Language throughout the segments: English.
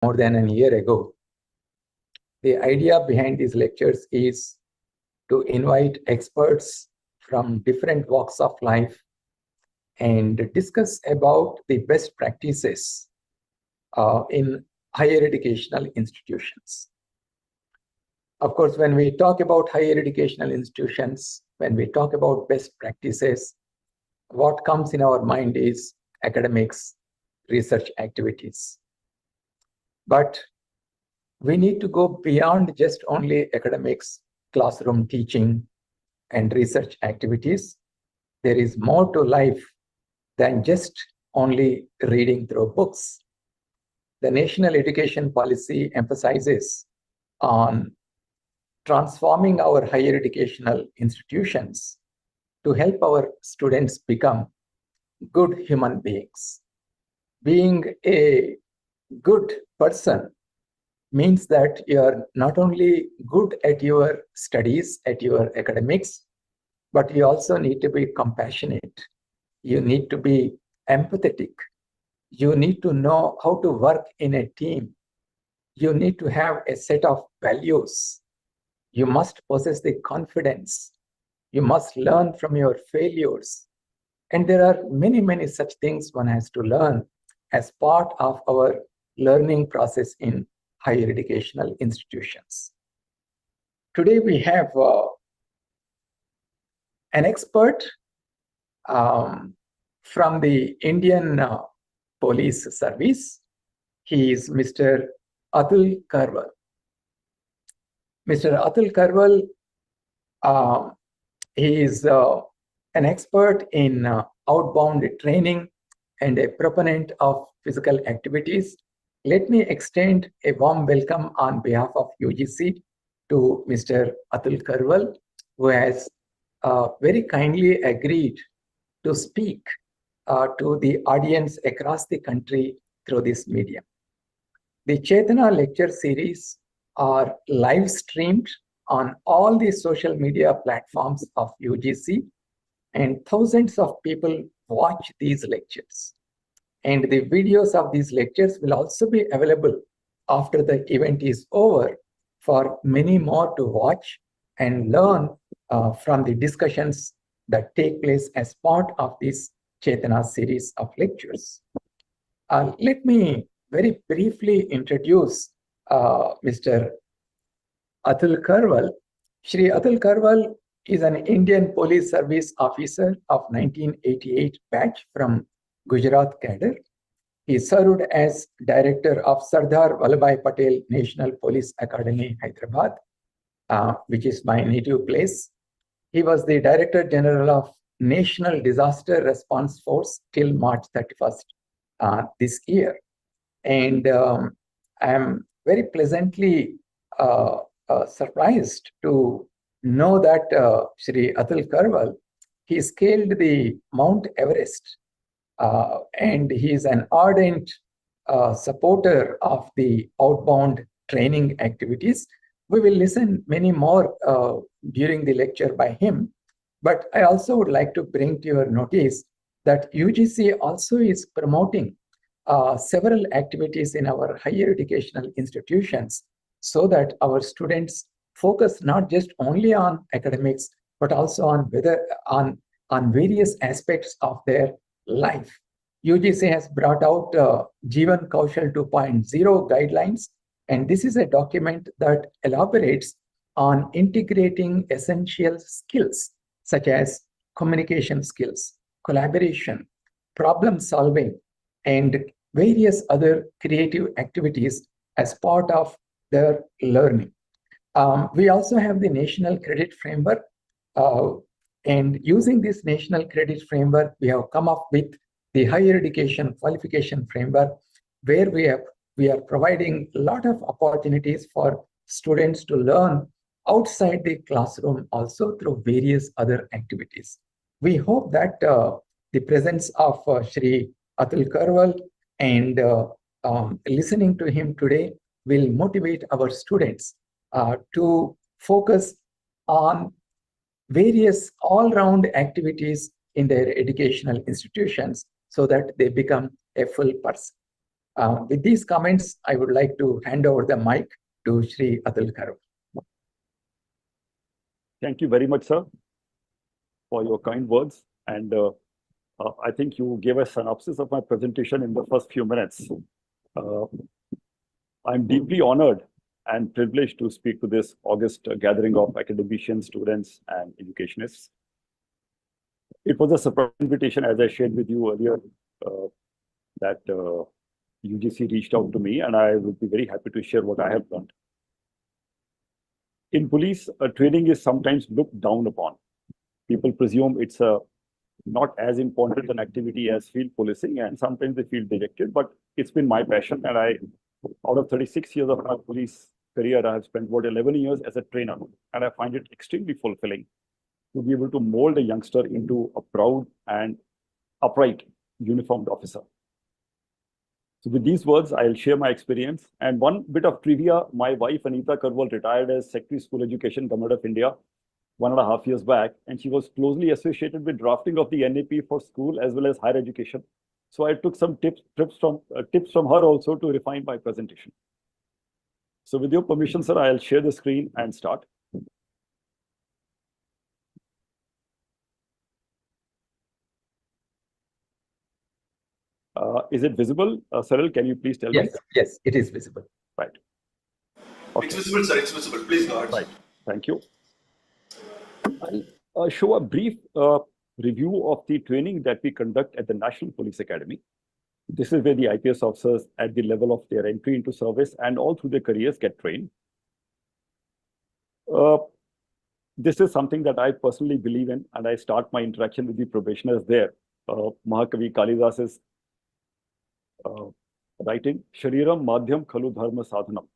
more than a year ago. The idea behind these lectures is to invite experts from different walks of life and discuss about the best practices in higher educational institutions. Of course, when we talk about higher educational institutions, when we talk about best practices, what comes in our mind is academics, research activities. But we need to go beyond just only academics, classroom teaching, and research activities. There is more to life than just only reading through books. The national education policy emphasizes on transforming our higher educational institutions to help our students become good human beings. Being a good person means that you are not only good at your studies, at your academics, but you also need to be compassionate. You need to be empathetic. You need to know how to work in a team. You need to have a set of values. You must possess the confidence. You must learn from your failures. And there are many, many such things one has to learn as part of our learning process in higher educational institutions. Today we have an expert from the Indian Police Service. He is Mr. Atul Karwal. Mr. Atul Karwal, he is an expert in outbound training and a proponent of physical activities. Let me extend a warm welcome on behalf of UGC to Mr. Atul Karwal, who has very kindly agreed to speak to the audience across the country through this medium. The CHETNA lecture series are live streamed on all the social media platforms of UGC, and thousands of people watch these lectures. And the videos of these lectures will also be available after the event is over for many more to watch and learn from the discussions that take place as part of this CHETNA series of lectures. Let me very briefly introduce Mr. Atul Karwal. Shri Atul Karwal is an Indian Police Service officer of 1988 batch from Gujarat cadre. He served as director of Sardar Vallabhbhai Patel National Police Academy, Hyderabad, which is my native place. He was the Director General of National Disaster Response Force till March 31st this year. And I am very pleasantly surprised to know that Shri Atul Karwal, he scaled the Mount Everest, and he is an ardent supporter of the outbound training activities. We will listen many more during the lecture by him, but I also would like to bring to your notice that UGC also is promoting several activities in our higher educational institutions so that our students focus not just only on academics, but also on various aspects of their life. UGC has brought out Jeevan Kaushal 2.0 guidelines, and this is a document that elaborates on integrating essential skills such as communication skills, collaboration, problem solving, and various other creative activities as part of their learning. We also have the National Credit Framework, and using this National Credit Framework, we have come up with the Higher Education Qualification Framework, where we are providing a lot of opportunities for students to learn outside the classroom also through various other activities. We hope that the presence of Shri Atul Karwal and listening to him today will motivate our students to focus on various all-round activities in their educational institutions so that they become a full person. With these comments, I would like to hand over the mic to Shri Atul Karwal. Thank you very much, sir, for your kind words. And I think you gave a synopsis of my presentation in the first few minutes. I'm deeply honored and privileged to speak to this august gathering of academicians, students, and educationists. It was a surprise invitation, as I shared with you earlier, that UGC reached out to me, and I would be very happy to share what I have learned. In police, training is sometimes looked down upon. People presume it's not as important an activity as field policing, and sometimes they feel dejected, but it's been my passion, and out of 36 years of my police career, I have spent about 11 years as a trainer, and I find it extremely fulfilling to be able to mold a youngster into a proud and upright uniformed officer. So with these words, I'll share my experience. And one bit of trivia, my wife, Anita Karwal, retired as Secretary School Education, Government of India, 1.5 years back, and she was closely associated with drafting of the NAP for school as well as higher education. So I took some tips from her also to refine my presentation. So with your permission, sir, I'll share the screen and start. Is it visible? Saril, can you please tell me? Yes, it is visible. Right. Okay. It's visible, sir. It's visible. Please go ahead. Right. Thank you. I'll show a brief review of the training that we conduct at the National Police Academy. This is where the IPS officers at the level of their entry into service and all through their careers get trained. This is something that I personally believe in, and I start my interaction with the probationers there. Mahakavi Kalidas's writing, Shariram Madhyam Khalu Dharma Sadhanam,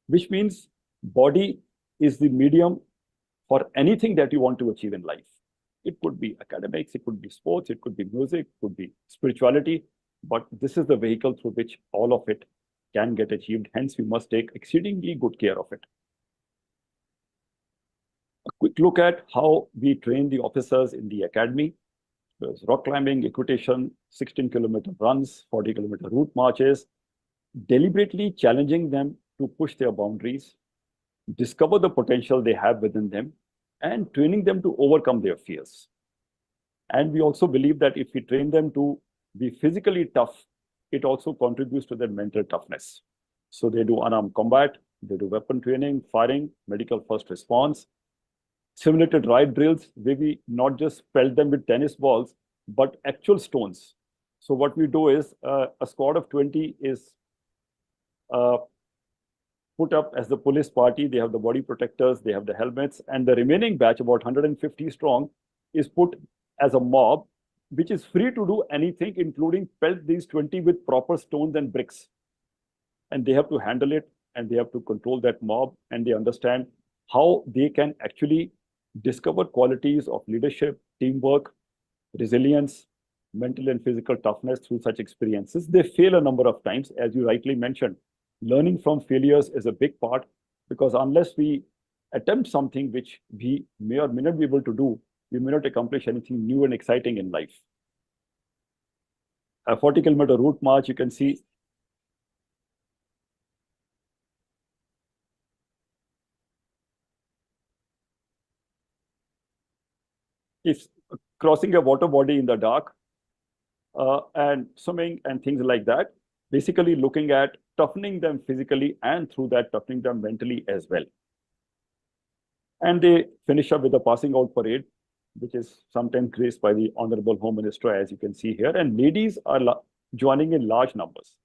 which means body is the medium for anything that you want to achieve in life. It could be academics, it could be sports, it could be music, it could be spirituality, but this is the vehicle through which all of it can get achieved. Hence, we must take exceedingly good care of it. A quick look at how we train the officers in the academy. There's rock climbing, equitation, 16-kilometer runs, 40-kilometer route marches, deliberately challenging them to push their boundaries, discover the potential they have within them, and training them to overcome their fears. And we also believe that if we train them to be physically tough, it also contributes to their mental toughness. So they do unarmed combat, they do weapon training, firing, medical first response, simulated riot drills, where we not just pelt them with tennis balls, but actual stones. So what we do is a squad of 20 is put up as the police party. They have the body protectors, they have the helmets, and the remaining batch, about 150 strong, is put as a mob, which is free to do anything, including pelt these 20 with proper stones and bricks. And they have to handle it, and they have to control that mob, and they understand how they can actually discover qualities of leadership, teamwork, resilience, mental and physical toughness through such experiences. They fail a number of times, as you rightly mentioned. Learning from failures is a big part, because unless we attempt something which we may or may not be able to do, we may not accomplish anything new and exciting in life. A 40-kilometer route march, you can see. It's crossing a water body in the dark, and swimming and things like that. Basically looking at toughening them physically and through that toughening them mentally as well. And they finish up with a passing out parade, which is sometimes graced by the Honorable Home Minister, as you can see here. And ladies are joining in large numbers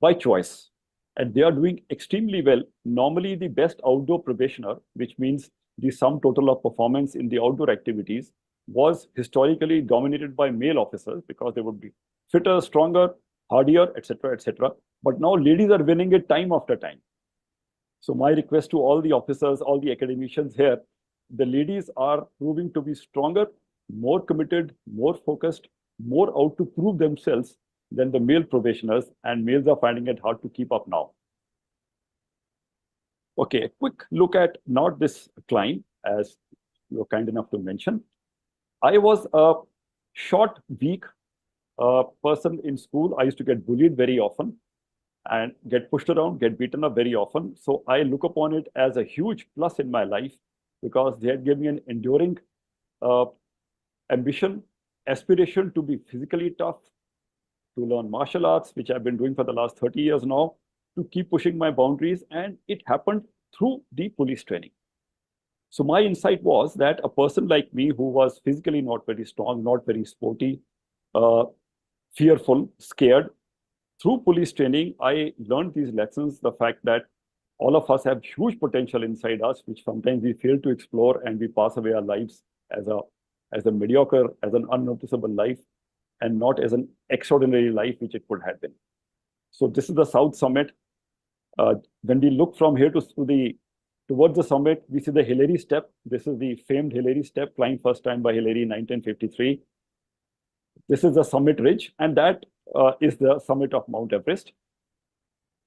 by choice. And they are doing extremely well. Normally, the best outdoor probationer, which means the sum total of performance in the outdoor activities, was historically dominated by male officers because they would be fitter, stronger, hardier, etc., etc. But now ladies are winning it time after time. So my request to all the officers, all the academicians here, the ladies are proving to be stronger, more committed, more focused, more out to prove themselves than the male probationers, and males are finding it hard to keep up now. Okay, a quick look at not this climb, as you're kind enough to mention. I was a short week person in school, I used to get bullied very often and get pushed around, get beaten up very often. So I look upon it as a huge plus in my life because they had given me an enduring ambition, aspiration to be physically tough, to learn martial arts, which I've been doing for the last 30 years now, to keep pushing my boundaries. And it happened through the police training. So my insight was that a person like me who was physically not very strong, not very sporty, fearful, scared, through police training, I learned these lessons, the fact that all of us have huge potential inside us, which sometimes we fail to explore, and we pass away our lives as a mediocre, as an unnoticeable life, and not as an extraordinary life, which it could have been. So this is the South Summit. When we look from here towards the summit, we see the Hillary Step. This is the famed Hillary Step, climbed first time by Hillary in 1953. This is the summit ridge, and that is the summit of Mount Everest.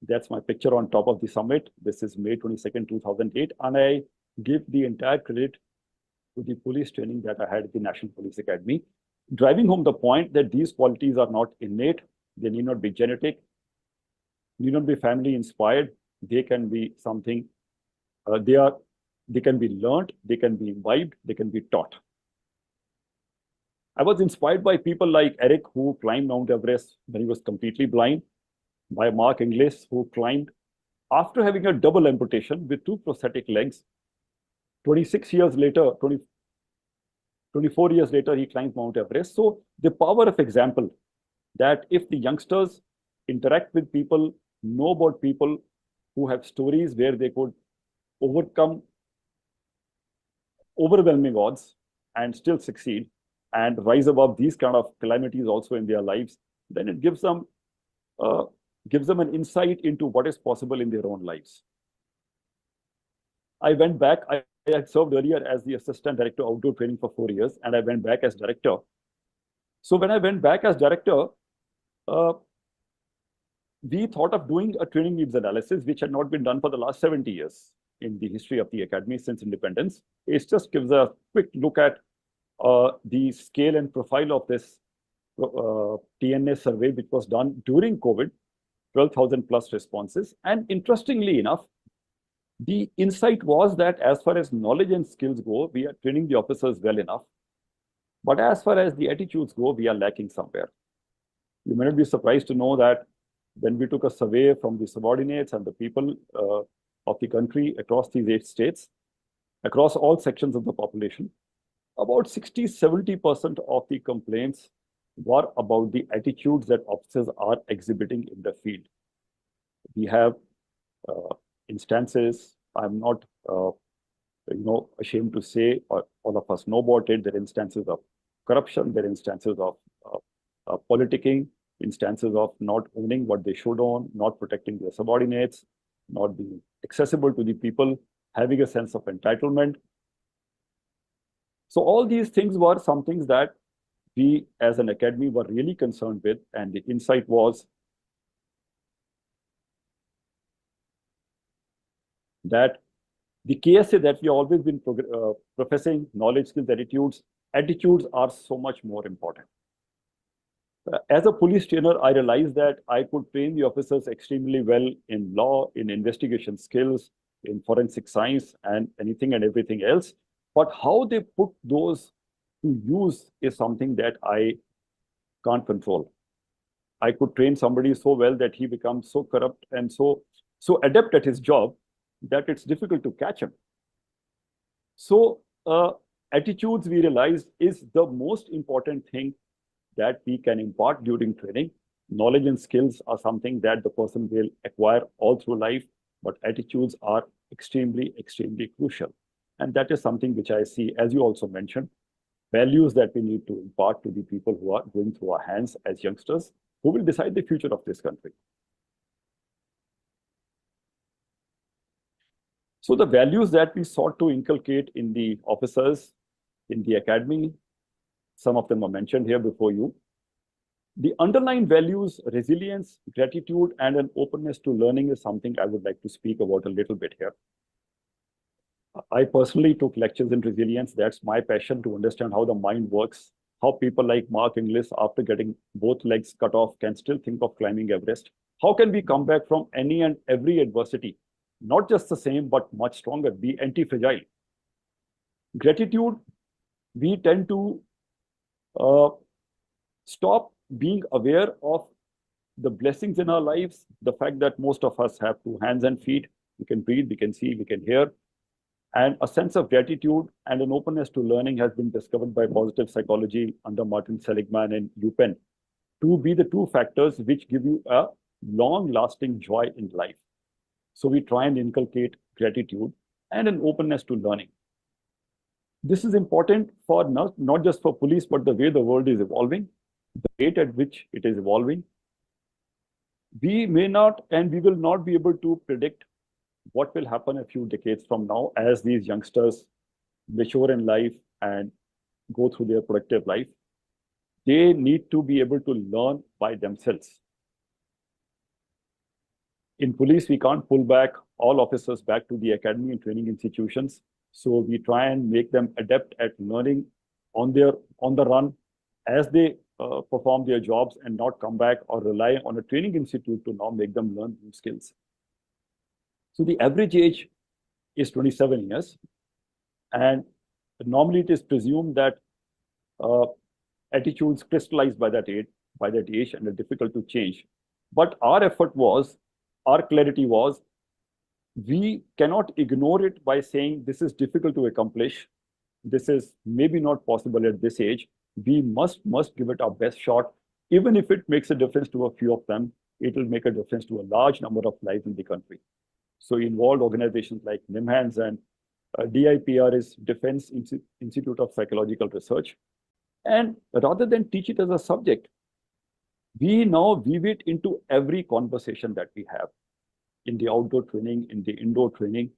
That's my picture on top of the summit. This is May 22nd, 2008, and I give the entire credit to the police training that I had at the National Police Academy, driving home the point that these qualities are not innate, they need not be genetic, need not be family inspired, they can be something, they can be learned, they can be imbibed, they can be taught. I was inspired by people like Eric, who climbed Mount Everest when he was completely blind, by Mark Inglis, who climbed after having a double amputation with 2 prosthetic legs. 24 years later, he climbed Mount Everest. So the power of example, that if the youngsters interact with people, know about people who have stories where they could overcome overwhelming odds and still succeed and rise above these kind of calamities also in their lives, then it gives them an insight into what is possible in their own lives. I went back, I had served earlier as the assistant director of outdoor training for 4 years, and I went back as director. So when I went back as director, we thought of doing a training needs analysis, which had not been done for the last 70 years in the history of the academy since independence. It just gives a quick look at the scale and profile of this TNA survey, which was done during COVID, 12,000 plus responses. And interestingly enough, the insight was that as far as knowledge and skills go, we are training the officers well enough. But as far as the attitudes go, we are lacking somewhere. You may not be surprised to know that when we took a survey from the subordinates and the people of the country across these 8 states, across all sections of the population, about 60–70% of the complaints were about the attitudes that officers are exhibiting in the field. We have instances, I'm not ashamed to say, all of us know about it. There are instances of corruption, there are instances of politicking, instances of not owning what they should own, not protecting their subordinates, not being accessible to the people, having a sense of entitlement. So all these things were some things that we as an academy were really concerned with, and the insight was that the KSA that we have always been professing, knowledge, skills, attitudes are so much more important. As a police trainer, I realized that I could train the officers extremely well in law, in investigation skills, in forensic science, and anything and everything else. But how they put those to use is something that I can't control. I could train somebody so well that he becomes so corrupt and so adept at his job that it's difficult to catch him. So attitudes, we realize, is the most important thing that we can impart during training. Knowledge and skills are something that the person will acquire all through life, but attitudes are extremely, extremely crucial. And that is something which I see, as you also mentioned, values that we need to impart to the people who are going through our hands as youngsters, who will decide the future of this country. So the values that we sought to inculcate in the officers, in the academy, some of them are mentioned here before you. The underlying values, resilience, gratitude, and an openness to learning is something I would like to speak about a little bit here. I personally took lectures in resilience. That's my passion, to understand how the mind works, how people like Mark Inglis, after getting both legs cut off, can still think of climbing Everest. How can we come back from any and every adversity? Not just the same, but much stronger, be anti-fragile. Gratitude, we tend to stop being aware of the blessings in our lives, the fact that most of us have 2 hands and feet, we can breathe, we can see, we can hear. And a sense of gratitude and an openness to learning has been discovered by positive psychology under Martin Seligman and UPenn to be the 2 factors which give you a long-lasting joy in life. So we try and inculcate gratitude and an openness to learning. This is important for not just for police, but the way the world is evolving, the rate at which it is evolving. We may not, and we will not be able to predict what will happen a few decades from now as these youngsters mature in life and go through their productive life. They need to be able to learn by themselves. In police, we can't pull back all officers back to the academy and training institutions. So we try and make them adept at learning on the run as they perform their jobs and not come back or rely on a training institute to now make them learn new skills. So the average age is 27 years. And normally it is presumed that attitudes crystallize by that age and are difficult to change. But our effort was, our clarity was, we cannot ignore it by saying this is difficult to accomplish. This is maybe not possible at this age. We must give it our best shot. Even if it makes a difference to a few of them, it will make a difference to a large number of lives in the country. So involved organizations like NIMHANS and DIPR is Defense Institute of Psychological Research. And rather than teach it as a subject, we now weave it into every conversation that we have. In the outdoor training, in the indoor training,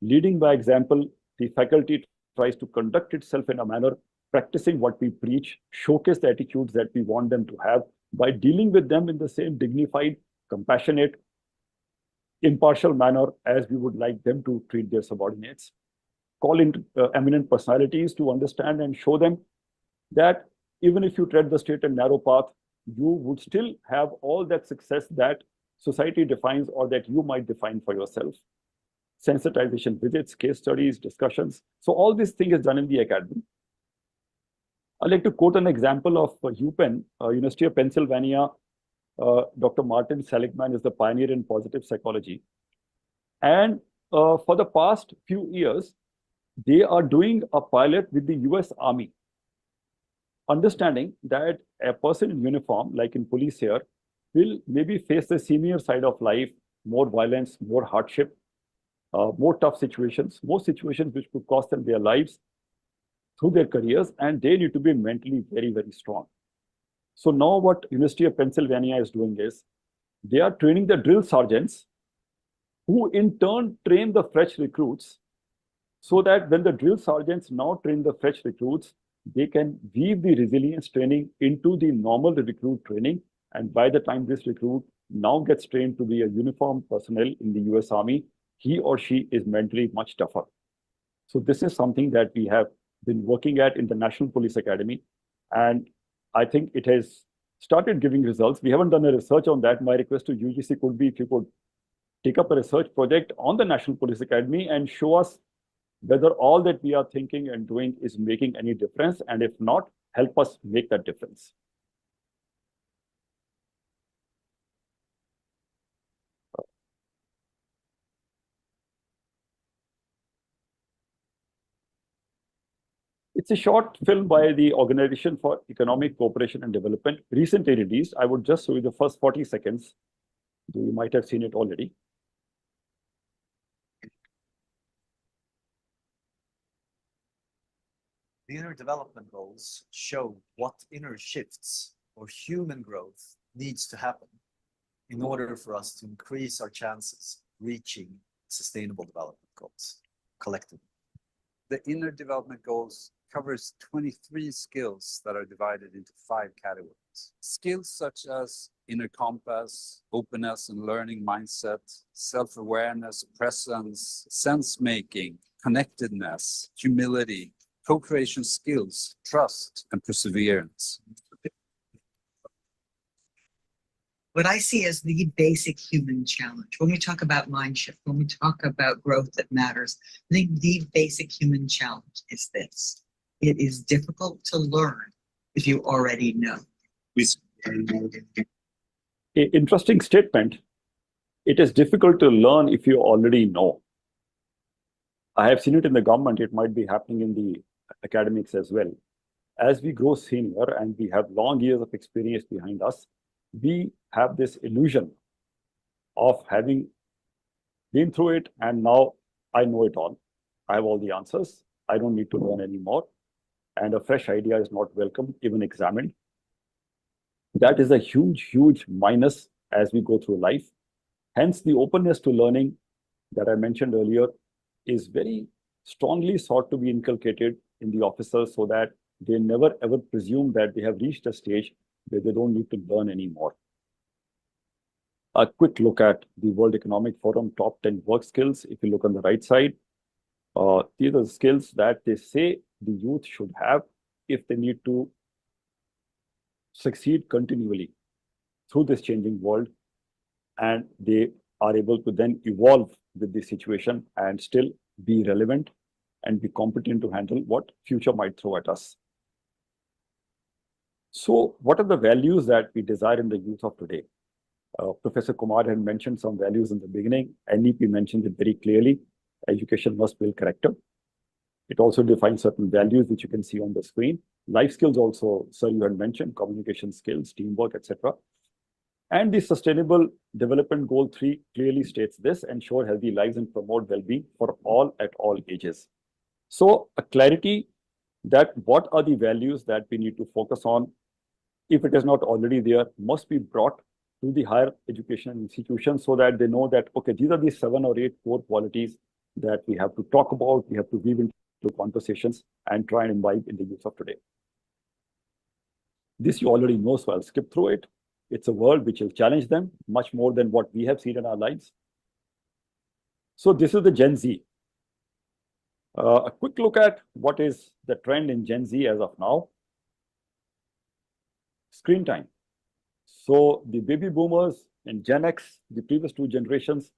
leading by example, the faculty tries to conduct itself in a manner, practicing what we preach, showcase the attitudes that we want them to have by dealing with them in the same dignified, compassionate, impartial manner as we would like them to treat their subordinates. Call in eminent personalities to understand and show them that even if you tread the straight and narrow path, you would still have all that success that society defines or that you might define for yourself. Sensitization visits, case studies, discussions. So all these things is done in the academy. I'd like to quote an example of UPenn, University of Pennsylvania. Dr. Martin Seligman is the pioneer in positive psychology. And for the past few years, they are doing a pilot with the US Army, understanding that a person in uniform, like in police here, will maybe face the senior side of life, more violence, more hardship, more tough situations, more situations which could cost them their lives through their careers, and they need to be mentally very, very strong. So now what University of Pennsylvania is doing is, they are training the drill sergeants, who in turn train the fresh recruits, so that when the drill sergeants now train the fresh recruits, they can weave the resilience training into the normal recruit training. And by the time this recruit now gets trained to be a uniformed personnel in the US Army, he or she is mentally much tougher. So this is something that we have been working at in the National Police Academy. And I think it has started giving results. We haven't done a research on that. My request to UGC could be if you could take up a research project on the National Police Academy and show us whether all that we are thinking and doing is making any difference. And if not, help us make that difference. It's a short film by the Organization for Economic Cooperation and Development, recently released. I would just show you the first 40 seconds. You might have seen it already. The inner development goals show what inner shifts or human growth needs to happen in order for us to increase our chances of reaching sustainable development goals collectively. The inner development goals covers 23 skills that are divided into 5 categories. Skills such as inner compass, openness and learning mindset, self-awareness, presence, sense-making, connectedness, humility, co-creation skills, trust, and perseverance. What I see as the basic human challenge, when we talk about mind shift, when we talk about growth that matters, I think the basic human challenge is this. It is difficult to learn if you already know. Interesting statement. It is difficult to learn if you already know. I have seen it in the government. It might be happening in the academics as well. As we grow senior and we have long years of experience behind us, we have this illusion of having been through it, and now I know it all. I have all the answers. I don't need to learn anymore. And a fresh idea is not welcome, even examined. That is a huge, huge minus as we go through life. Hence, the openness to learning that I mentioned earlier is very strongly sought to be inculcated in the officers so that they never ever presume that they have reached a stage where they don't need to learn anymore. A quick look at the World Economic Forum top 10 work skills. If you look on the right side, these are the skills that they say the youth should have if they need to succeed continually through this changing world, and they are able to then evolve with the situation and still be relevant and be competent to handle what future might throw at us. So what are the values that we desire in the youth of today? Professor Kumar had mentioned some values in the beginning. NEP mentioned it very clearly. Education must build character. It also defines certain values which you can see on the screen. Life skills also, sir, you had mentioned, communication skills, teamwork, etc. And the Sustainable Development Goal 3 clearly states this: ensure healthy lives and promote well-being for all at all ages. So a clarity that what are the values that we need to focus on, if it is not already there, must be brought to the higher education institutions so that they know that, okay, these are the 7 or 8 core qualities that we have to talk about, we have to weave into conversations and try and imbibe in the youth of today. This you already know, so I'll skip through it. It's a world which will challenge them much more than what we have seen in our lives. So this is the Gen Z. A quick look at what is the trend in Gen Z as of now. Screen time. So the baby boomers and Gen X, the previous 2 generations,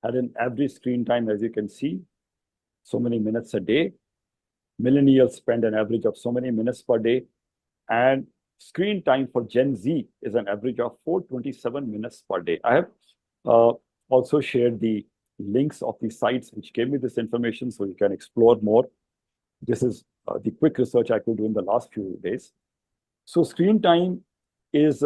had an average screen time, as you can see, so many minutes a day. Millennials spend an average of so many minutes per day. And screen time for Gen Z is an average of 427 minutes per day. I have also shared the links of the sites which gave me this information so you can explore more. This is the quick research I could do in the last few days. So screen time is,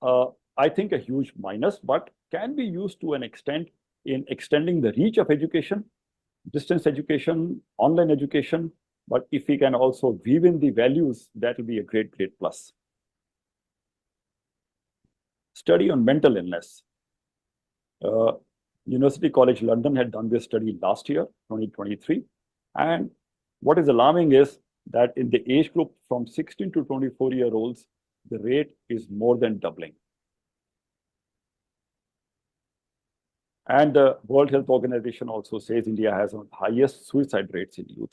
I think, a huge minus, but can be used to an extent in extending the reach of education, distance education, online education. But if we can also weave in the values, that will be a great, great plus. Study on mental illness. University College London had done this study last year, 2023. And what is alarming is that in the age group from 16 to 24-year-olds, the rate is more than doubling. And the World Health Organization also says India has one of the highest suicide rates in youth.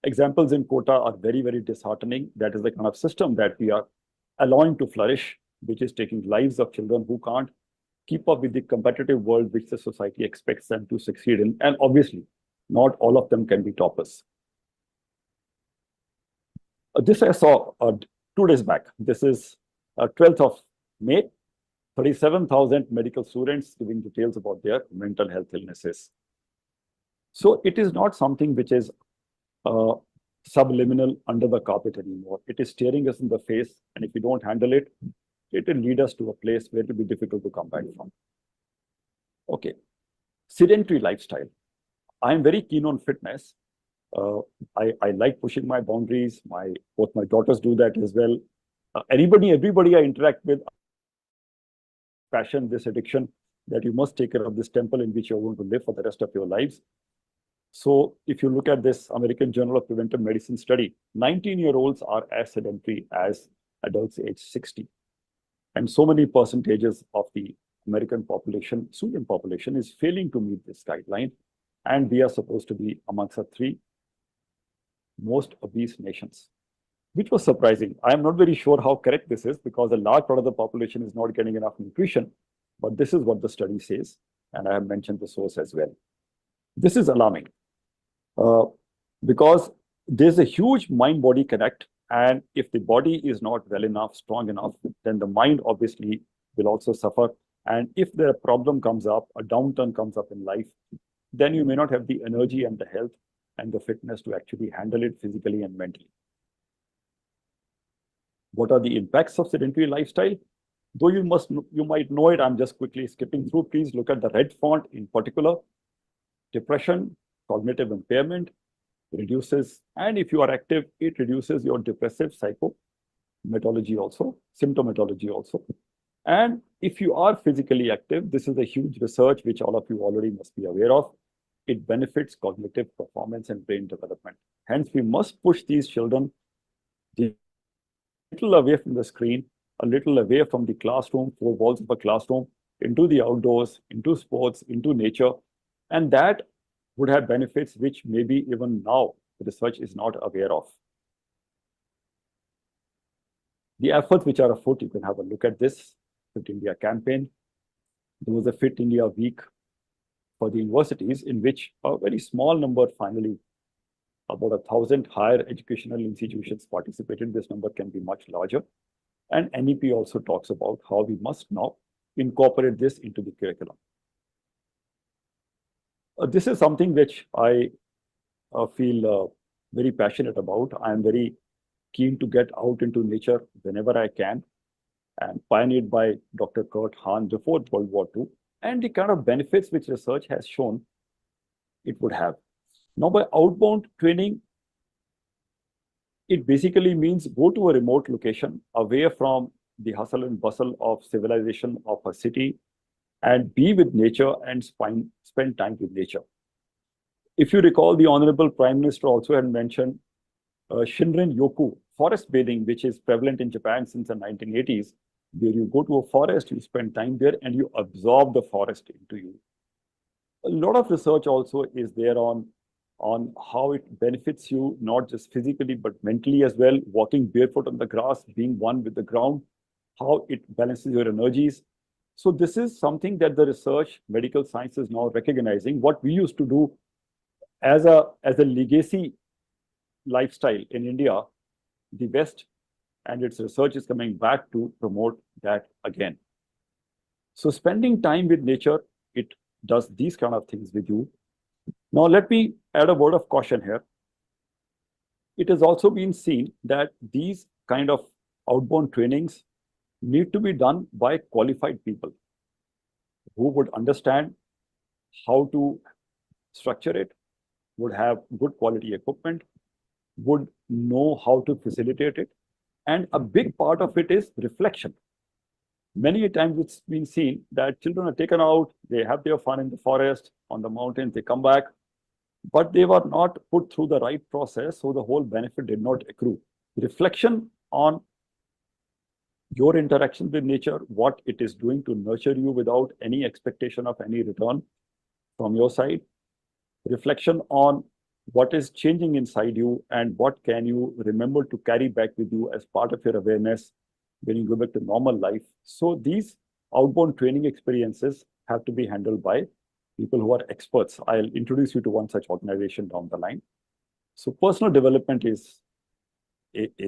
Examples in quota are very, very disheartening. That is the kind of system that we are allowing to flourish, which is taking lives of children who can't keep up with the competitive world which the society expects them to succeed in. And obviously, not all of them can be toppers. This I saw 2 days back. This is 12th of May, 37,000 medical students giving details about their mental health illnesses. So it is not something which is subliminal under the carpet anymore. It is staring us in the face, and if we don't handle it, it will lead us to a place where it will be difficult to come back from. Okay, sedentary lifestyle. I am very keen on fitness. I like pushing my boundaries. Both my daughters do that as well. Everybody I interact with, passion, this addiction, that you must take care of this temple in which you're going to live for the rest of your lives. So if you look at this American Journal of Preventive Medicine study, 19-year-olds are as sedentary as adults age 60. And so many percentages of the American population, student population, is failing to meet this guideline. And we are supposed to be amongst the 3 most obese nations, which was surprising. I am not very sure how correct this is because a large part of the population is not getting enough nutrition, but this is what the study says, and I have mentioned the source as well. This is alarming because there's a huge mind-body connect, and if the body is not well enough, strong enough, then the mind obviously will also suffer. And if the problem comes up, a downturn comes up in life, then you may not have the energy and the health and the fitness to actually handle it physically and mentally. What are the impacts of sedentary lifestyle? Though you might know it, I'm just quickly skipping through. Please look at the red font in particular. Depression, cognitive impairment, reduces, and if you are active, it reduces your depressive psychometology also, symptomatology also. And if you are physically active, this is a huge research which all of you already must be aware of. It benefits cognitive performance and brain development. Hence, we must push these children a little away from the screen, a little away from the classroom, four walls of a classroom, into the outdoors, into sports, into nature. And that would have benefits which maybe even now the research is not aware of. The efforts which are afoot, you can have a look at this Fit India campaign. There was a Fit India week for the universities in which a very small number, finally, about 1,000 higher educational institutions participated. This number can be much larger. And NEP also talks about how we must now incorporate this into the curriculum. This is something which I feel very passionate about. I am very keen to get out into nature whenever I can, and pioneered by Dr. Kurt Hahn before World War II, and the kind of benefits which research has shown it would have. Now, by outbound training, it basically means go to a remote location away from the hustle and bustle of civilization of a city and be with nature and spend time with nature. If you recall, the Honorable Prime Minister also had mentioned Shinrin Yoku, forest bathing, which is prevalent in Japan since the 1980s, where you go to a forest, you spend time there, and you absorb the forest into you. A lot of research also is there on how it benefits you, not just physically, but mentally as well. Walking barefoot on the grass, being one with the ground, how it balances your energies. So this is something that the research, medical science is now recognizing. What we used to do as a legacy lifestyle in India, the West and its research is coming back to promote that again. So spending time with nature, it does these kind of things with you. Now, let me add a word of caution here. It has also been seen that these kind of outbound trainings need to be done by qualified people who would understand how to structure it, would have good quality equipment, would know how to facilitate it. And a big part of it is reflection. Many times it's been seen that children are taken out, they have their fun in the forest, on the mountains, they come back, but they were not put through the right process, so the whole benefit did not accrue. Reflection on your interaction with nature, what it is doing to nurture you without any expectation of any return from your side. Reflection on what is changing inside you and what can you remember to carry back with you as part of your awareness when you go back to normal life. So these outbound training experiences have to be handled by people who are experts. I'll introduce you to one such organization down the line. So personal development is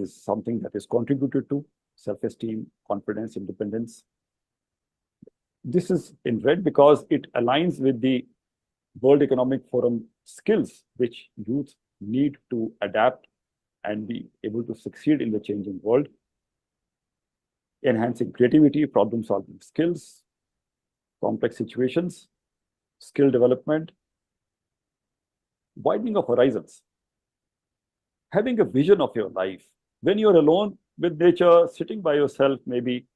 something that is contributed to self-esteem, confidence, independence. This is in red because it aligns with the World Economic Forum skills which youth need to adapt and be able to succeed in the changing world. Enhancing creativity, problem-solving skills, complex situations, skill development, widening of horizons, having a vision of your life. When you're alone with nature, sitting by yourself, maybe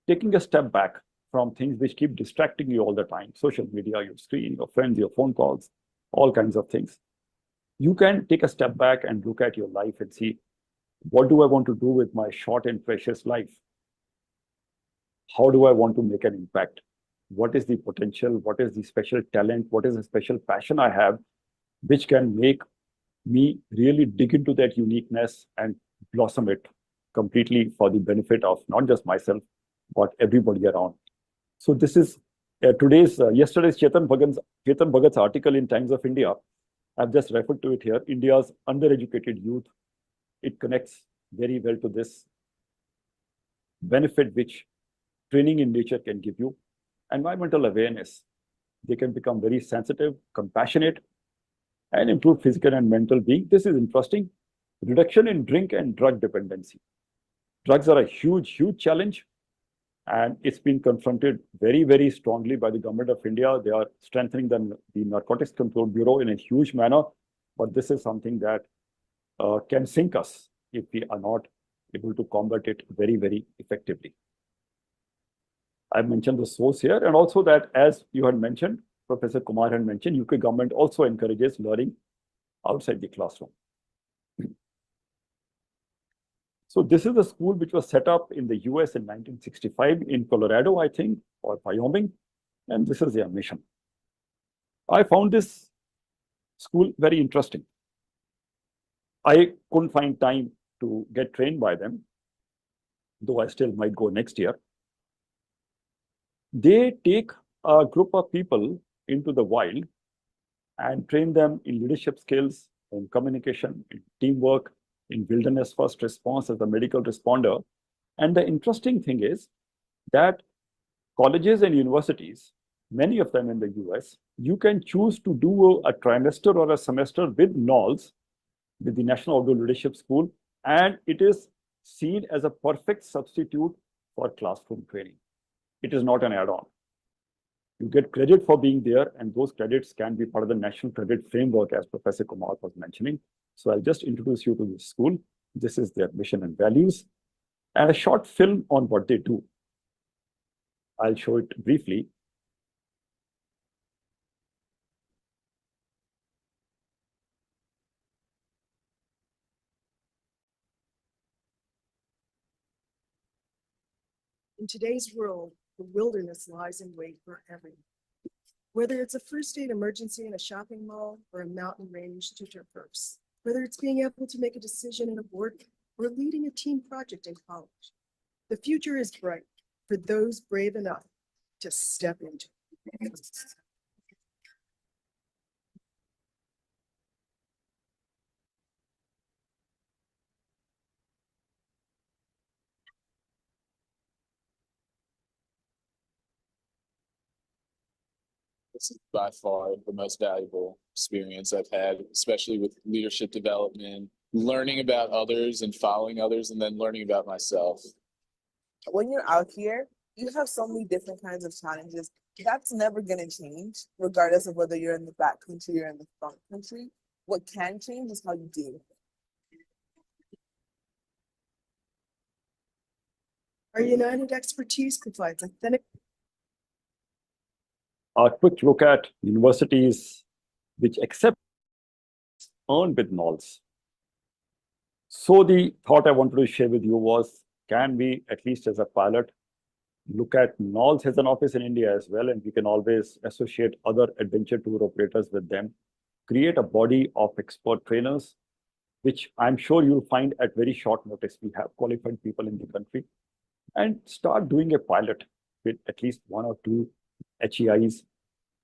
taking a step back from things which keep distracting you all the time, social media, your screen, your friends, your phone calls, all kinds of things. You can take a step back and look at your life and see, what do I want to do with my short and precious life? How do I want to make an impact? What is the potential? What is the special talent? What is the special passion I have which can make me really dig into that uniqueness and blossom it completely for the benefit of not just myself, but everybody around. So this is yesterday's Chetan Bhagat's article in Times of India. I've just referred to it here. India's undereducated youth. It connects very well to this benefit which training in nature can give you. Environmental awareness. They can become very sensitive, compassionate, and improve physical and mental being. This is interesting. Reduction in drink and drug dependency. Drugs are a huge, huge challenge. And it's been confronted very, very strongly by the government of India. They are strengthening the Narcotics Control Bureau in a huge manner. But this is something that can sink us if we are not able to combat it very, very effectively. I've mentioned the source here, and also that, as you had mentioned, Professor Kumar had mentioned, UK government also encourages learning outside the classroom. So this is a school which was set up in the US in 1965 in Colorado, I think, or Wyoming, and this is their mission. I found this school very interesting. I couldn't find time to get trained by them, though I still might go next year. They take a group of people into the wild and train them in leadership skills, in communication, in teamwork, in wilderness first response as a medical responder. And the interesting thing is that colleges and universities, many of them in the US, you can choose to do a trimester or a semester with NOLS, with the National Outdoor Leadership School, and it is seen as a perfect substitute for classroom training. It is not an add-on. You get credit for being there, and those credits can be part of the National Credit Framework, as Professor Kumar was mentioning. So I'll just introduce you to this school. This is their mission and values, and a short film on what they do. I'll show it briefly. In today's world, the wilderness lies in wait for everyone. Whether it's a first aid emergency in a shopping mall or a mountain range to traverse, whether it's being able to make a decision in a board or leading a team project in college, the future is bright for those brave enough to step into it. This is by far the most valuable experience I've had, especially with leadership development, learning about others and following others, and then learning about myself. When you're out here, you have so many different kinds of challenges. That's never going to change, regardless of whether you're in the back country or in the front country. What can change is how you deal with it. Our united expertise provides authentic. A quick look at universities which accept earned with NOLS. So the thought I wanted to share with you was, can we, at least as a pilot, look at NOLS has an office in India as well, and we can always associate other adventure tour operators with them, create a body of expert trainers, which I'm sure you'll find at very short notice. We have qualified people in the country, and start doing a pilot with at least 1 or 2 HEIs,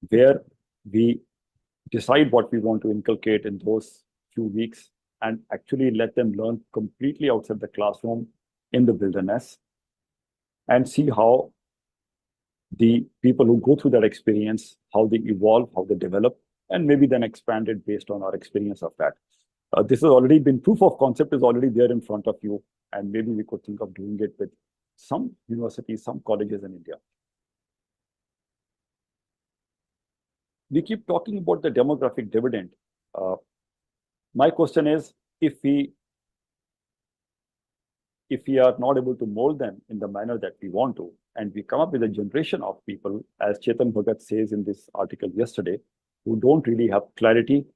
where we decide what we want to inculcate in those few weeks and actually let them learn completely outside the classroom in the wilderness, and see how the people who go through that experience, how they evolve, how they develop, and maybe then expand it based on our experience of that. This has already been, proof of concept is already there in front of you, and maybe we could think of doing it with some universities, some colleges in India. We keep talking about the demographic dividend. My question is, if we are not able to mold them in the manner that we want to, and we come up with a generation of people, as Chetan Bhagat says in this article yesterday, who don't really have clarity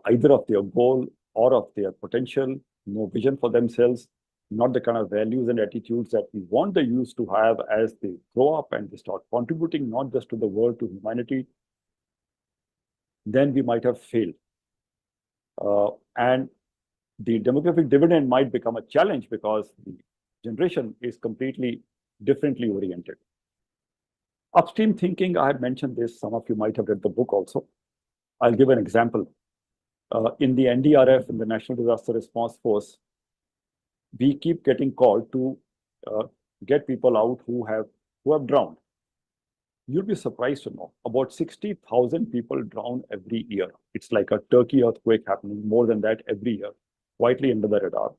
either of their goal or of their potential, no vision for themselves, not the kind of values and attitudes that we want the youth to have as they grow up and they start contributing not just to the world, to humanity, then we might have failed. And the demographic dividend might become a challenge because the generation is completely differently oriented. Upstream thinking, I had mentioned this, some of you might have read the book also. I'll give an example. In the NDRF, in the National Disaster Response Force, we keep getting called to get people out who have drowned. You'll be surprised to know about 60,000 people drown every year. It's like a Turkey earthquake happening, more than that every year, quietly under the radar.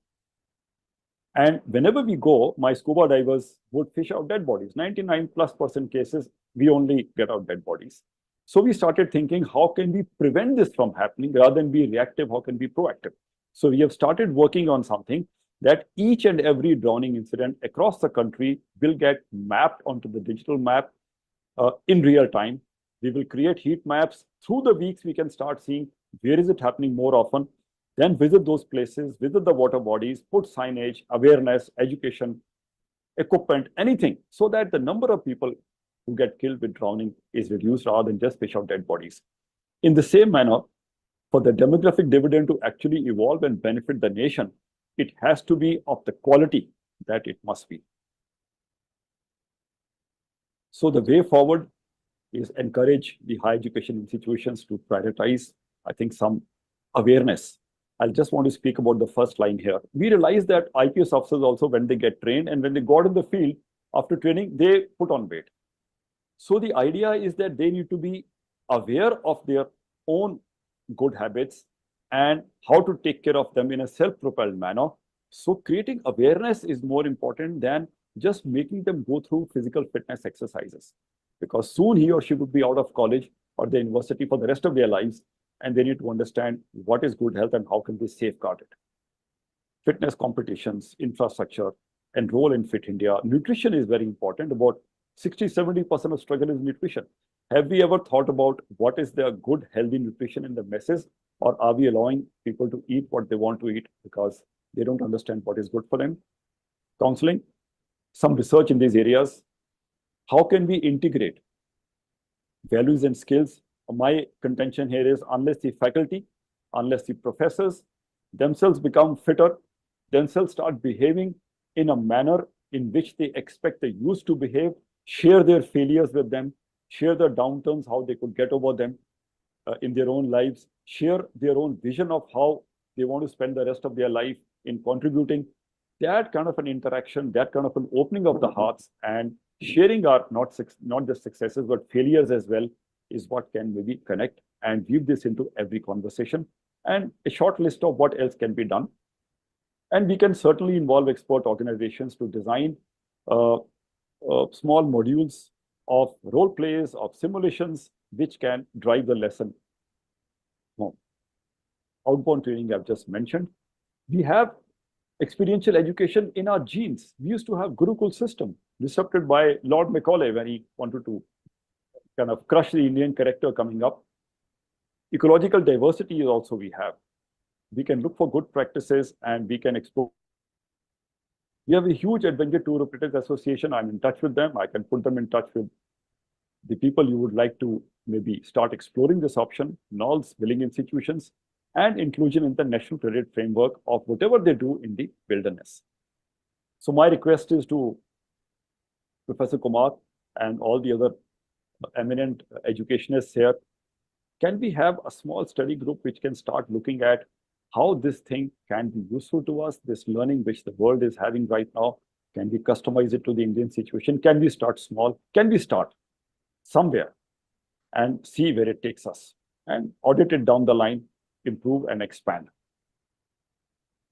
And whenever we go, my scuba divers would fish out dead bodies. 99+% cases, we only get out dead bodies. So we started thinking, how can we prevent this from happening? Rather than be reactive, how can we be proactive? So we have started working on something that each and every drowning incident across the country will get mapped onto the digital map in real time. We will create heat maps. Through the weeks, we can start seeing where is it happening more often. Then visit those places, visit the water bodies, put signage, awareness, education, equipment, anything, so that the number of people who get killed with drowning is reduced rather than just fish out dead bodies. In the same manner, for the demographic dividend to actually evolve and benefit the nation, it has to be of the quality that it must be. So the way forward is encourage the higher education institutions to prioritize, I think, some awareness. I just want to speak about the first line here. We realize that IPS officers also, when they get trained and when they got in the field after training, they put on weight. So the idea is that they need to be aware of their own good habits and how to take care of them in a self-propelled manner. So creating awareness is more important than just making them go through physical fitness exercises, because soon he or she would be out of college or the university for the rest of their lives, and they need to understand what is good health and how can they safeguard it. Fitness competitions, infrastructure, and role in Fit India. Nutrition is very important. About 60–70% of struggle is nutrition. Have we ever thought about what is the good, healthy nutrition in the masses, or are we allowing people to eat what they want to eat because they don't understand what is good for them? Counseling, some research in these areas. How can we integrate values and skills? My contention here is, unless the faculty, unless the professors themselves become fitter, themselves start behaving in a manner in which they expect the youth to behave, share their failures with them, share their downturns, how they could get over them in their own lives, share their own vision of how they want to spend the rest of their life in contributing. That kind of an interaction, that kind of an opening of the hearts and sharing our not just successes, but failures as well, is what can maybe connect and weave this into every conversation, and a short list of what else can be done. And we can certainly involve expert organizations to design small modules of role plays, of simulations, which can drive the lesson home. Outbound training I've just mentioned. We have experiential education in our genes. We used to have Gurukul system, disrupted by Lord Macaulay when he wanted to kind of crush the Indian character coming up. Ecological diversity is also we have. We can look for good practices and we can explore. We have a huge adventure tour operators association. I'm in touch with them. I can put them in touch with the people you would like to maybe start exploring this option, NOLs, willing institutions, and inclusion in the national credit framework of whatever they do in the wilderness. So my request is to Professor Kumar and all the other eminent educationists here, can we have a small study group which can start looking at how this thing can be useful to us, this learning which the world is having right now? Can we customize it to the Indian situation? Can we start small? Can we start somewhere and see where it takes us and audit it down the line, improve and expand?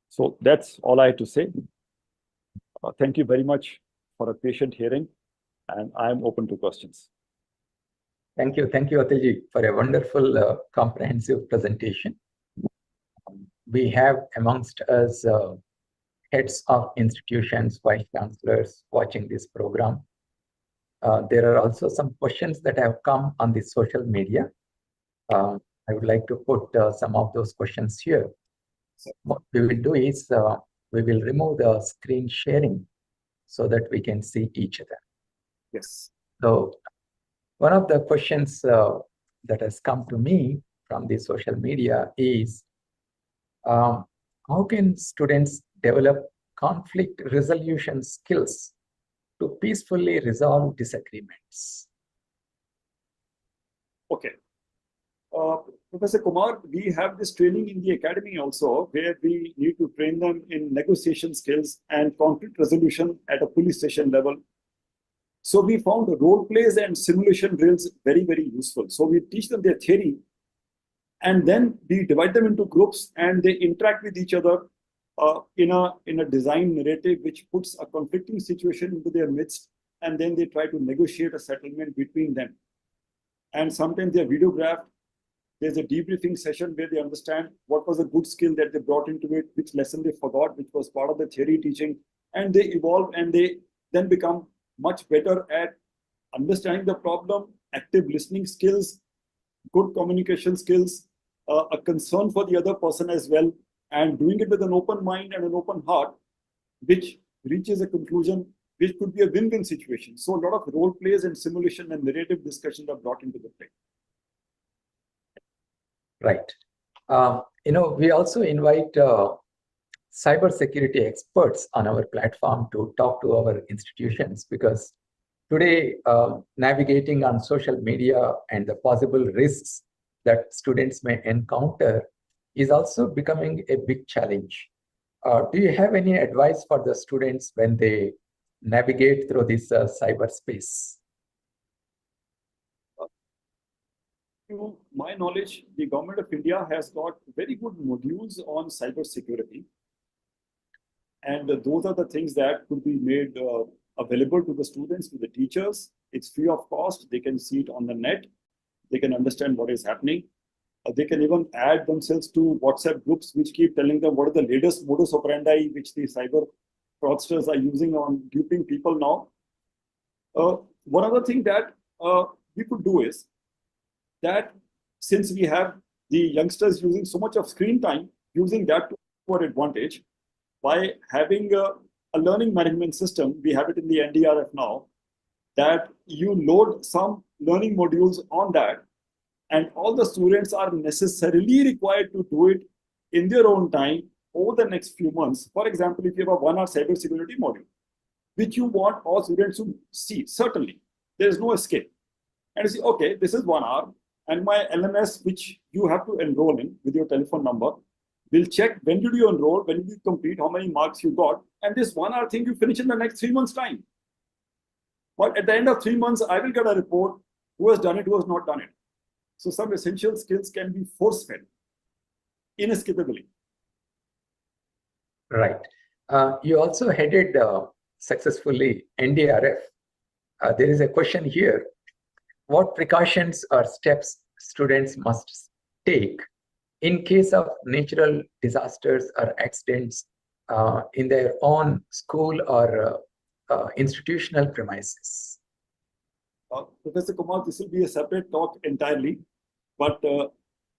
So that's all I had to say. Thank you very much for a patient hearing, and I'm open to questions. Thank you, Atulji, for a wonderful, comprehensive presentation. We have amongst us heads of institutions, vice chancellors watching this program. There are also some questions that have come on the social media. I would like to put some of those questions here. What we will do is we will remove the screen sharing so that we can see each other. Yes. So one of the questions that has come to me from the social media is how can students develop conflict resolution skills to peacefully resolve disagreements? Okay. Professor Kumar, we have this training in the academy also, where we need to train them in negotiation skills and conflict resolution at a police station level. So we found role plays and simulation drills very, very useful. So we teach them their theory, and then we divide them into groups, and they interact with each other in a design narrative which puts a conflicting situation into their midst, and then they try to negotiate a settlement between them. And sometimes they are videographed. There's a debriefing session where they understand what was a good skill that they brought into it, which lesson they forgot, which was part of the theory teaching, and they evolve, and they then become much better at understanding the problem, active listening skills, good communication skills, a concern for the other person as well, and doing it with an open mind and an open heart, which reaches a conclusion which could be a win-win situation. So a lot of role plays and simulation and narrative discussions are brought into the play. Right. We also invite cybersecurity experts on our platform to talk to our institutions, because today navigating on social media and the possible risks that students may encounter is also becoming a big challenge. Do you have any advice for the students when they navigate through this cyberspace? To my knowledge, the government of India has got very good modules on cybersecurity. And those are the things that could be made available to the students, to the teachers. It's free of cost. They can see it on the net. They can understand what is happening. They can even add themselves to WhatsApp groups which keep telling them what are the latest modus operandi which the cyber fraudsters are using on duping people now. One other thing that we could do is that since we have the youngsters using so much of screen time, using that to our advantage by having a learning management system. We have it in the NDRF now, that you load some learning modules on that, and all the students are necessarily required to do it in their own time over the next few months. For example, if you have a 1 hour cybersecurity module, which you want all students to see, certainly, there is no escape. And you say, okay, this is 1 hour, and my LMS, which you have to enroll in with your telephone number, will check when did you enroll, when did you complete, how many marks you got, and this 1 hour thing you finish in the next 3 months' time. But at the end of 3 months, I will get a report who has done it, who has not done it. So some essential skills can be force-fed inescapably. Right. You also headed successfully NDRF. There is a question here. What precautions or steps students must take in case of natural disasters or accidents in their own school or institutional premises? Professor Kumar, this will be a separate talk entirely. But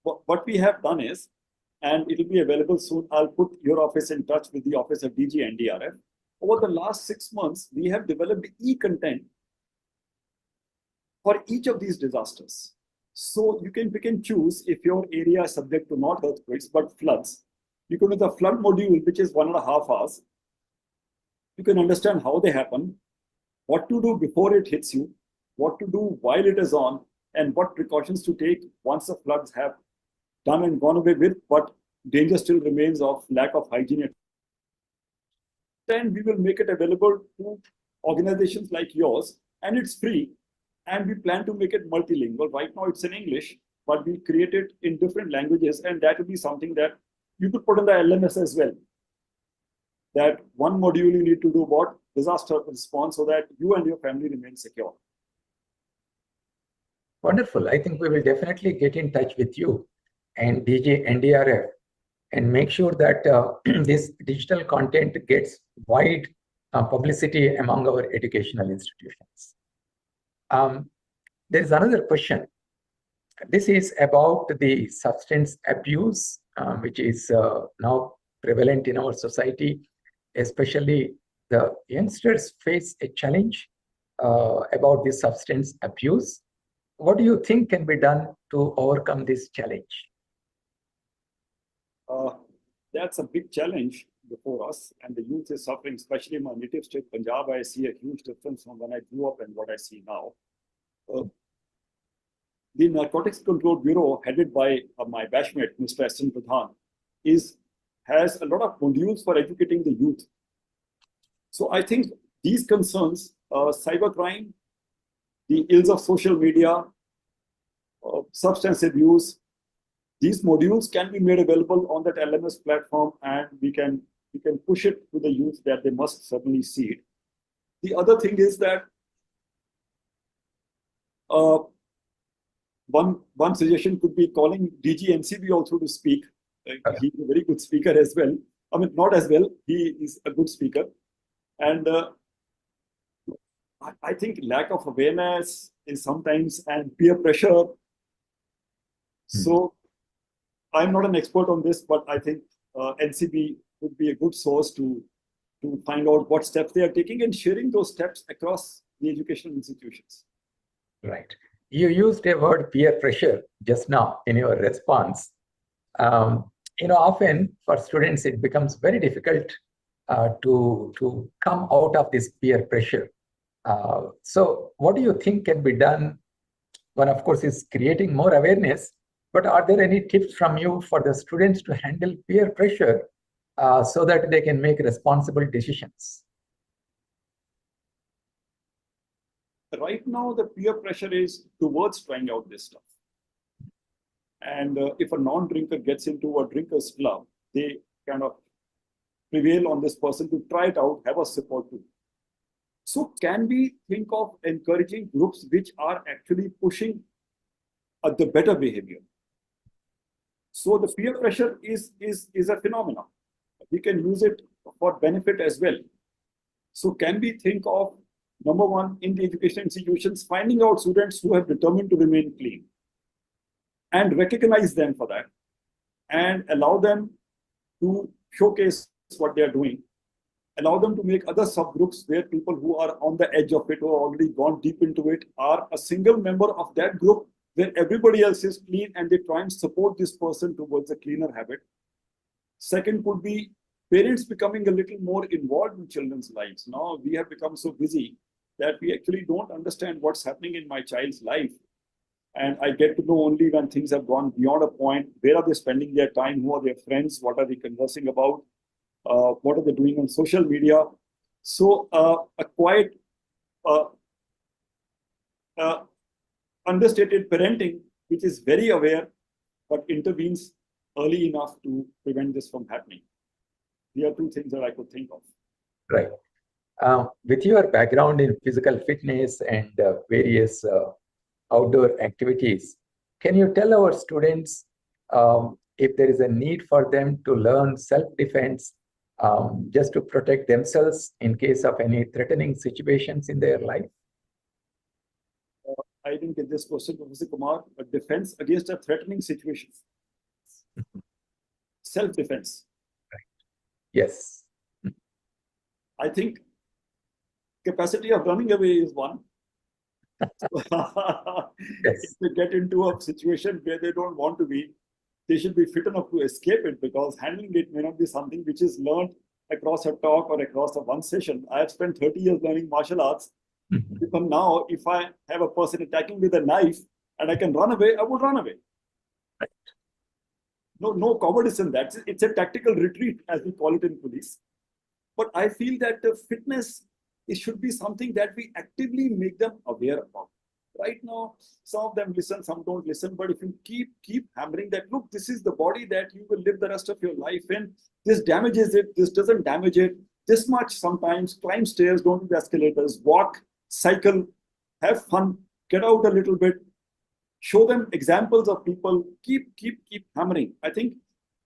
what we have done is, and it will be available soon, I'll put your office in touch with the office of DG NDRF. Over the last 6 months, we have developed e-content for each of these disasters. So you can pick and choose if your area is subject to not earthquakes, but floods. You can do the flood module, which is 1.5 hours. You can understand how they happen, what to do before it hits you, what to do while it is on, and what precautions to take once the floods have done and gone away with, but danger still remains of lack of hygiene. Then we will make it available to organizations like yours, and it's free. And we plan to make it multilingual. Right now it's in English, but we create it in different languages, and that will be something that you could put in the LMS as well. That one module you need to do about disaster response so that you and your family remain secure. Wonderful. I think we will definitely get in touch with you and DG NDRF and make sure that this digital content gets wide publicity among our educational institutions. There is another question. This is about the substance abuse, which is now prevalent in our society. Especially the youngsters face a challenge about this substance abuse. what do you think can be done to overcome this challenge? That's a big challenge before us, and the youth is suffering, especially in my native state, Punjab. I see a huge difference from when I grew up and what I see now. The Narcotics Control Bureau, headed by my batchmate, Mr. S.N. Pradhan, has a lot of modules for educating the youth. So I think these concerns, cybercrime, the ills of social media, substance abuse, these modules can be made available on that LMS platform, and we can push it to the youth that they must certainly see it. The other thing is that one suggestion could be calling DG NCB also to speak. He's a very good speaker as well. I mean, not as well. He is a good speaker. And I think lack of awareness is sometimes, and peer pressure. So I'm not an expert on this, but I think NCB would be a good source to find out what steps they are taking and sharing those steps across the educational institutions. Right. You used a word peer pressure just now in your response. Often for students, it becomes very difficult to come out of this peer pressure. So what do you think can be done? One, of course, is creating more awareness, but are there any tips from you for the students to handle peer pressure so that they can make responsible decisions? Right now, the peer pressure is towards trying out this stuff. And if a non-drinker gets into a drinker's club, they kind of prevail on this person to try it out, have a support too. So can we think of encouraging groups which are actually pushing the better behavior? So the peer pressure is a phenomenon. We can use it for benefit as well. So can we think of, number one, in the education institutions, finding out students who have determined to remain clean and recognize them for that and allow them to showcase what they are doing, allow them to make other subgroups where people who are on the edge of it or already gone deep into it are a single member of that group where everybody else is clean and they try and support this person towards a cleaner habit. Second could be parents becoming a little more involved in children's lives. Now we have become so busy that we actually don't understand what's happening in my child's life. And I get to know only when things have gone beyond a point. Where are they spending their time? Who are their friends? What are they conversing about? What are they doing on social media? So a quiet, understated parenting, which is very aware, but intervenes early enough to prevent this from happening. These are two things that I could think of. Right. With your background in physical fitness and various outdoor activities, can you tell our students if there is a need for them to learn self-defense just to protect themselves in case of any threatening situations in their life? I didn't get this question, Professor Kumar. A defense against a threatening situation. Self-defense. Right. Yes. I think capacity of running away is one. Yes. If they get into a situation where they don't want to be, they should be fit enough to escape it, because handling it may not be something which is learned across a talk or across a one session. I have spent 30 years learning martial arts. Even now, if I have a person attacking with a knife and I can run away, I would run away. Right. No cowardice in that. It's a tactical retreat, as we call it in police. But I feel that the fitness, it should be something that we actively make them aware about. Right now, some of them listen, some don't listen. But if you keep hammering that, look, this is the body that you will live the rest of your life in. This damages it. This doesn't damage it. This much sometimes. Climb stairs, don't do the escalators. Walk, cycle, have fun, get out a little bit. Show them examples of people. Keep hammering. I think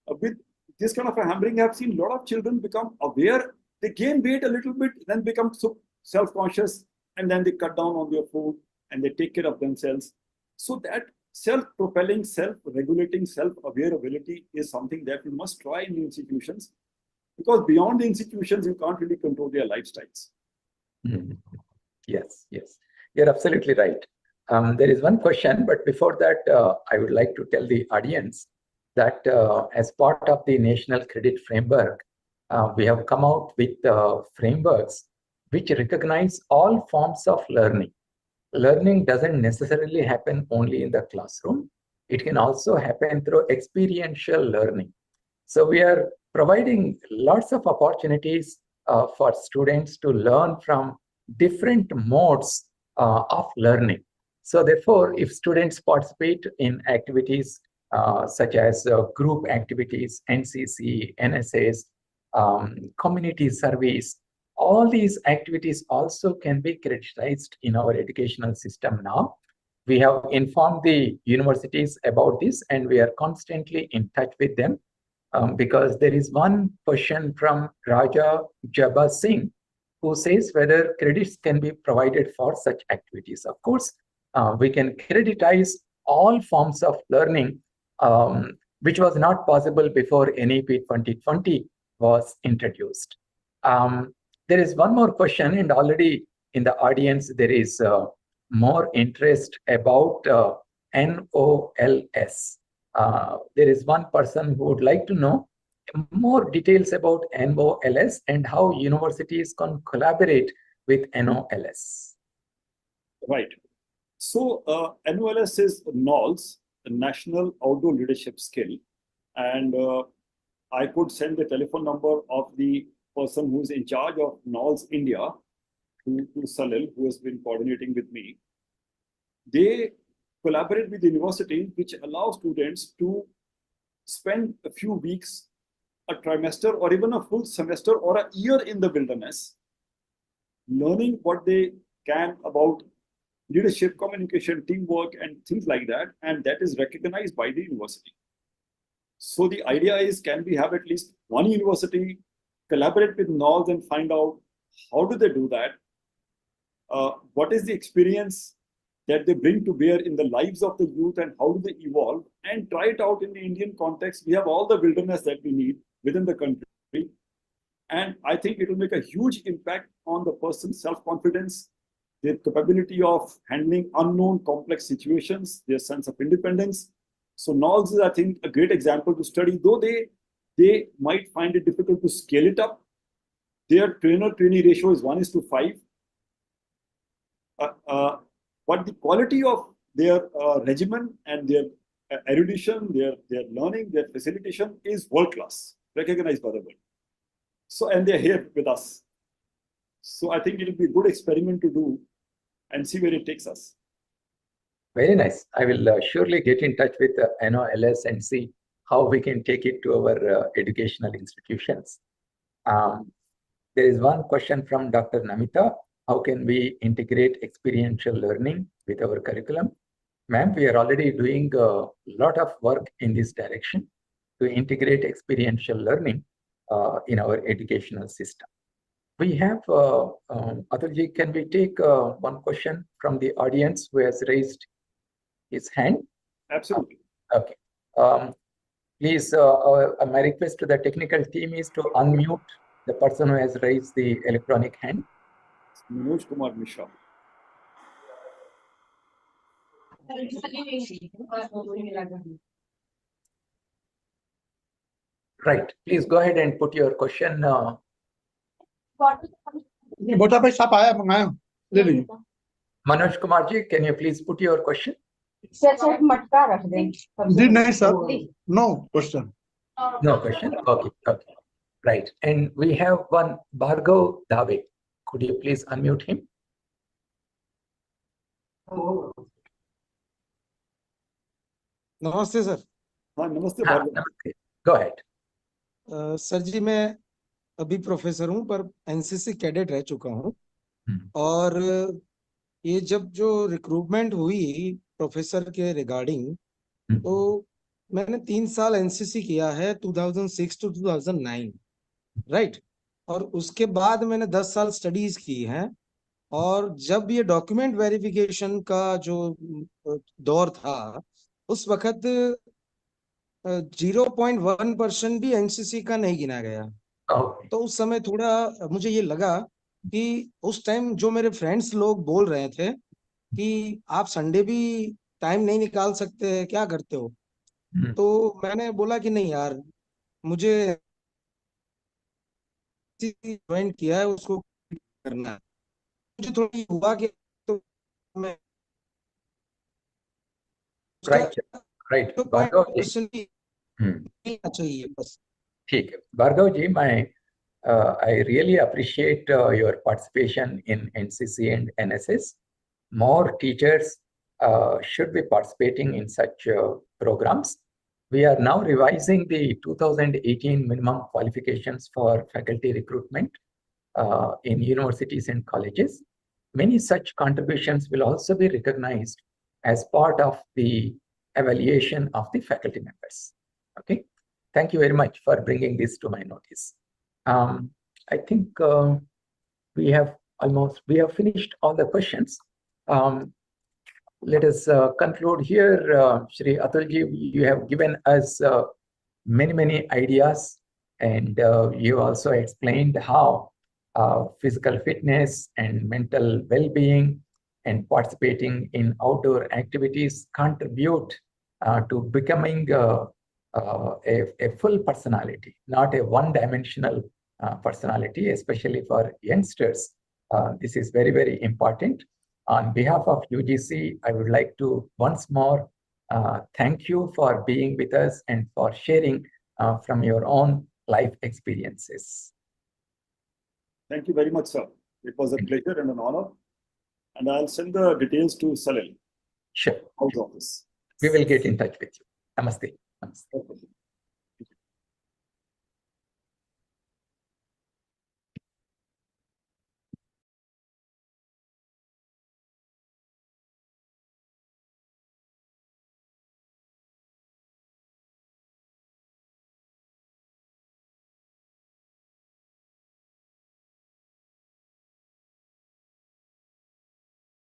with this kind of a hammering, I've seen a lot of children become aware. They gain weight a little bit, then become so self-conscious, and then they cut down on their food and they take care of themselves. So that self-propelling, self-regulating, self-aware ability is something that we must try in the institutions, because beyond the institutions, you can't really control their lifestyles. Yes, yes. You're absolutely right. There is one question, but before that, I would like to tell the audience that as part of the National Credit Framework, we have come out with frameworks which recognize all forms of learning. Learning doesn't necessarily happen only in the classroom. It can also happen through experiential learning. So we are providing lots of opportunities for students to learn from different modes of learning. So therefore, if students participate in activities such as group activities, NCC, NSS, community service, all these activities also can be creditized in our educational system now. We have informed the universities about this, and we are constantly in touch with them because there is one question from Raja Jabba Singh who says whether credits can be provided for such activities. Of course, we can creditize all forms of learning, which was not possible before NEP 2020 was introduced. There is one more question, and already in the audience, there is more interest about NOLS. There is one person who would like to know more details about NOLS and how universities can collaborate with NOLS. Right. So NOLS is NOLS, the National Outdoor Leadership Skill. And I could send the telephone number of the person who is in charge of NOLS India to Salil, who has been coordinating with me. They collaborate with the university, which allows students to spend a few weeks, a trimester, or even a full semester or a year in the wilderness, learning what they can about leadership, communication, teamwork, and things like that. And that is recognized by the university. So the idea is, can we have at least one university collaborate with NOLS and find out how do they do that? What is the experience that they bring to bear in the lives of the youth, and how do they evolve, and try it out in the Indian context. We have all the wilderness that we need within the country. And I think it will make a huge impact on the person's self-confidence, their capability of handling unknown complex situations, their sense of independence. So NOLS is, I think, a great example to study, though they might find it difficult to scale it up. Their trainer-trainee ratio is 1:5. But the quality of their regimen and their erudition, their learning, their facilitation is world-class, recognized by the world. So, and they're here with us. So I think it will be a good experiment to do and see where it takes us. Very nice. I will surely get in touch with NOLS and see how we can take it to our educational institutions. There is one question from Dr. Namita. How can we integrate experiential learning with our curriculum? Ma'am, we are already doing a lot of work in this direction to integrate experiential learning in our educational system. We have, Atulji, can we take one question from the audience who has raised his hand? Absolutely. Okay. Please, my request to the technical team is to unmute the person who has raised the electronic hand. Kumar Mishra. Right. Please go ahead and put your question. Manoj Kumar ji, can you please put your question? No question. No question. Okay. Okay. Right. And we have one Bhargav Dave. Could you please unmute him? नमस्ते sir. हाँ, नमस्ते हाँ, भार्गव। नमस्ते। Go ahead. Sir जी, मैं अभी professor हूँ पर NCC cadet रह चुका हूँ। और ये जब जो रिक्रूटमेंट हुई प्रोफेसर के रिगार्डिंग, तो मैंने 3 साल एनसीसी किया है 2006 to 2009, राइट। और उसके बाद मैंने 10 साल स्टडीज की हैं। और जब ये डॉक्यूमेंट वेरिफिकेशन का जो दौर था, उस वक्त 0.1% भी एनसीसी का नहीं गिना गया। तो उस समय थोड़ा मुझे ये लगा कि उस टाइम जो मेरे फ्रेंड्स लोग बोल रहे थे कि आप संडे भी टाइम नहीं निकाल सकते, क्या करते हो? तो मैंने बोला कि नहीं यार, मुझे ज्वाइन किया है, उसको करना है। मुझे थोड़ी हुआ कि तो मैं उसका राइट राइट जो पॉइंट भार्गव जी। पर्सनली चाहिए बस। ठीक है भार्गव जी, मैं I really appreciate your participation in NCC and NSS. More teachers should be participating in such programs. We are now revising the 2018 minimum qualifications for faculty recruitment in universities and colleges. Many such contributions will also be recognized as part of the evaluation of the faculty members. Okay, thank you very much for bringing this to my notice. I think we have finished all the questions. Let us conclude here. Shri Atul ji, you have given us many ideas, and you also explained how physical fitness and mental well-being and participating in outdoor activities contribute to becoming a full personality, not a one-dimensional personality, especially for youngsters. This is very, very important. On behalf of UGC, I would like to once more thank you for being with us and for sharing from your own life experiences. Thank you very much, sir. It was a pleasure and an honor. And I'll send the details to Salil. Sure. House office. We will get in touch with you. Namaste. Namaste. Okay.